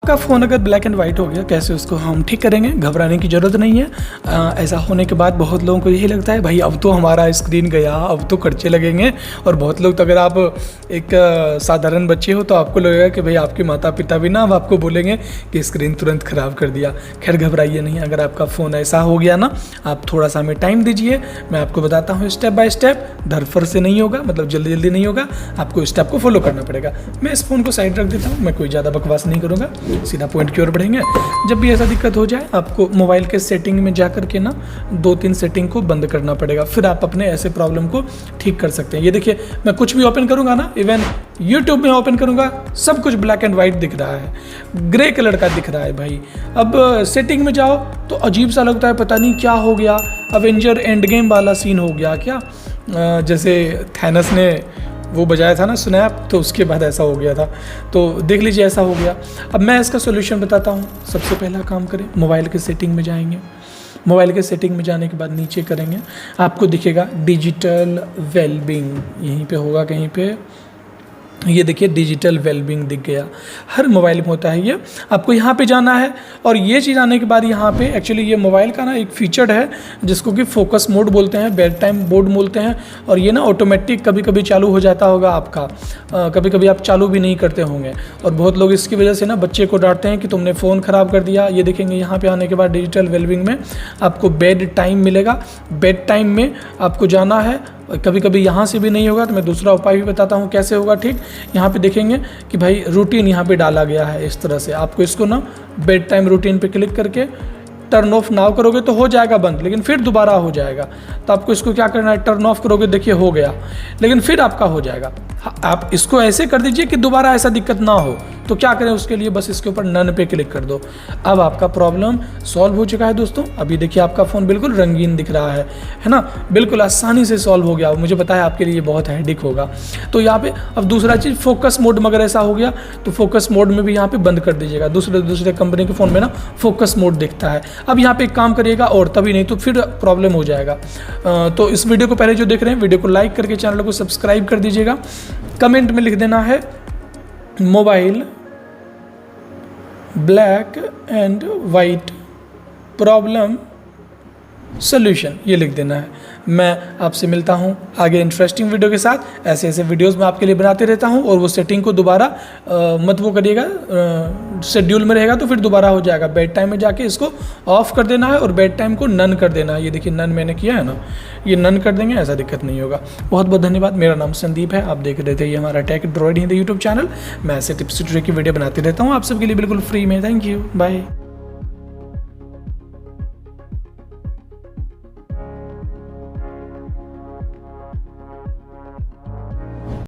आपका फ़ोन अगर black and white हो गया, कैसे उसको हम ठीक करेंगे? घबराने की ज़रूरत नहीं है। ऐसा होने के बाद बहुत लोगों को यही लगता है भाई अब तो हमारा स्क्रीन गया, अब तो खर्चे लगेंगे। और बहुत लोग तो अगर आप एक साधारण बच्चे हो तो आपको लगेगा कि भाई आपके माता पिता भी ना अब आपको बोलेंगे कि स्क्रीन तुरंत ख़राब कर दिया। खैर घबराइए नहीं, अगर आपका फ़ोन ऐसा हो गया ना, आप थोड़ा सा हमें टाइम दीजिए, मैं आपको बताता हूँ स्टेप बाय स्टेप। धरफर से नहीं होगा, मतलब जल्दी जल्दी नहीं होगा, आपको स्टेप को फॉलो करना पड़ेगा। मैं इस फ़ोन को साइड रख देता हूँ, मैं कोई ज़्यादा बकवास नहीं करूँगा, सीधा पॉइंट की ओर बढ़ेंगे। जब भी ऐसा दिक्कत हो जाए आपको मोबाइल के सेटिंग में जा करके ना 2-3 सेटिंग को बंद करना पड़ेगा, फिर आप अपने ऐसे प्रॉब्लम को ठीक कर सकते हैं। ये देखिए, मैं कुछ भी ओपन करूँगा ना, इवन यूट्यूब में ओपन करूँगा, सब कुछ ब्लैक एंड वाइट दिख रहा है, ग्रे कलर का दिख रहा है भाई। अब सेटिंग में जाओ तो अजीब सा लगता है, पता नहीं क्या हो गया, अवेंजर एंड गेम वाला सीन हो गया क्या? जैसे थैनस ने वो बजाया था ना स्नैप, तो उसके बाद ऐसा हो गया था। तो देख लीजिए ऐसा हो गया। अब मैं इसका सोल्यूशन बताता हूँ। सबसे पहला काम करें, मोबाइल के सेटिंग में जाएंगे। मोबाइल के सेटिंग में जाने के बाद नीचे करेंगे, आपको दिखेगा डिजिटल वेलबींग, यहीं पे होगा कहीं पे। ये देखिए डिजिटल वेलबींग दिख गया। हर मोबाइल में होता है ये। आपको यहाँ पे जाना है और ये चीज़ आने के बाद यहाँ पे एक्चुअली ये मोबाइल का ना एक फीचर है जिसको कि फोकस मोड बोलते हैं, बेड टाइम मोड बोलते हैं। और ये ना ऑटोमेटिक कभी कभी चालू हो जाता होगा आपका, कभी कभी आप चालू भी नहीं करते होंगे। और बहुत लोग इसकी वजह से ना बच्चे को डांटते हैं कि तुमने फ़ोन ख़राब कर दिया। ये देखेंगे यहाँ पर आने के बाद डिजिटल वेलबींग में आपको बेड टाइम मिलेगा। बेड टाइम में आपको जाना है। कभी कभी यहाँ से भी नहीं होगा तो मैं दूसरा उपाय भी बताता हूँ कैसे होगा ठीक। यहाँ पे देखेंगे कि भाई रूटीन यहाँ पे डाला गया है इस तरह से। आपको इसको ना बेड टाइम रूटीन पे क्लिक करके टर्न ऑफ नाउ करोगे तो हो जाएगा बंद, लेकिन फिर दोबारा हो जाएगा। तो आपको इसको क्या करना है, टर्न ऑफ करोगे, देखिए हो गया, लेकिन फिर आपका हो जाएगा। आप इसको ऐसे कर दीजिए कि दोबारा ऐसा दिक्कत ना हो। तो क्या करें उसके लिए, बस इसके ऊपर नन पे क्लिक कर दो। अब आपका प्रॉब्लम सॉल्व हो चुका है दोस्तों। अभी देखिए आपका फ़ोन बिल्कुल रंगीन दिख रहा है ना, बिल्कुल आसानी से सॉल्व हो गया। मुझे पता है आपके लिए बहुत हेडेक होगा। तो यहाँ पे अब दूसरा चीज़ फोकस मोड में अगर ऐसा हो गया तो फोकस मोड में भी यहाँ पे बंद कर दीजिएगा। दूसरे कंपनी के फ़ोन में ना फोकस मोड दिखता है। अब यहाँ पे एक काम करिएगा और तभी नहीं तो फिर प्रॉब्लम हो जाएगा। तो इस वीडियो को पहले जो देख रहे हैं वीडियो को लाइक करके चैनल को सब्सक्राइब कर दीजिएगा। कमेंट में लिख देना है mobile black and white problem solution, ये लिख देना है। मैं आपसे मिलता हूँ आगे इंटरेस्टिंग वीडियो के साथ। ऐसे ऐसे वीडियोस मैं आपके लिए बनाते रहता हूँ। और वो सेटिंग को दोबारा मत वो करिएगा, शेड्यूल में रहेगा तो फिर दोबारा हो जाएगा। बेड टाइम में जाके इसको ऑफ कर देना है और बेड टाइम को नन कर देना है। ये देखिए नन मैंने किया है ना, ये नन कर देंगे, ऐसा दिक्कत नहीं होगा। बहुत बहुत धन्यवाद। मेरा नाम संदीप है, आप देख रहे थे ये हमारा tech droid Hindi YouTube channel. मैं ऐसे टिप्स की वीडियो बनाते रहता हूँ आप सबके लिए बिल्कुल फ्री में। Thank you, bye.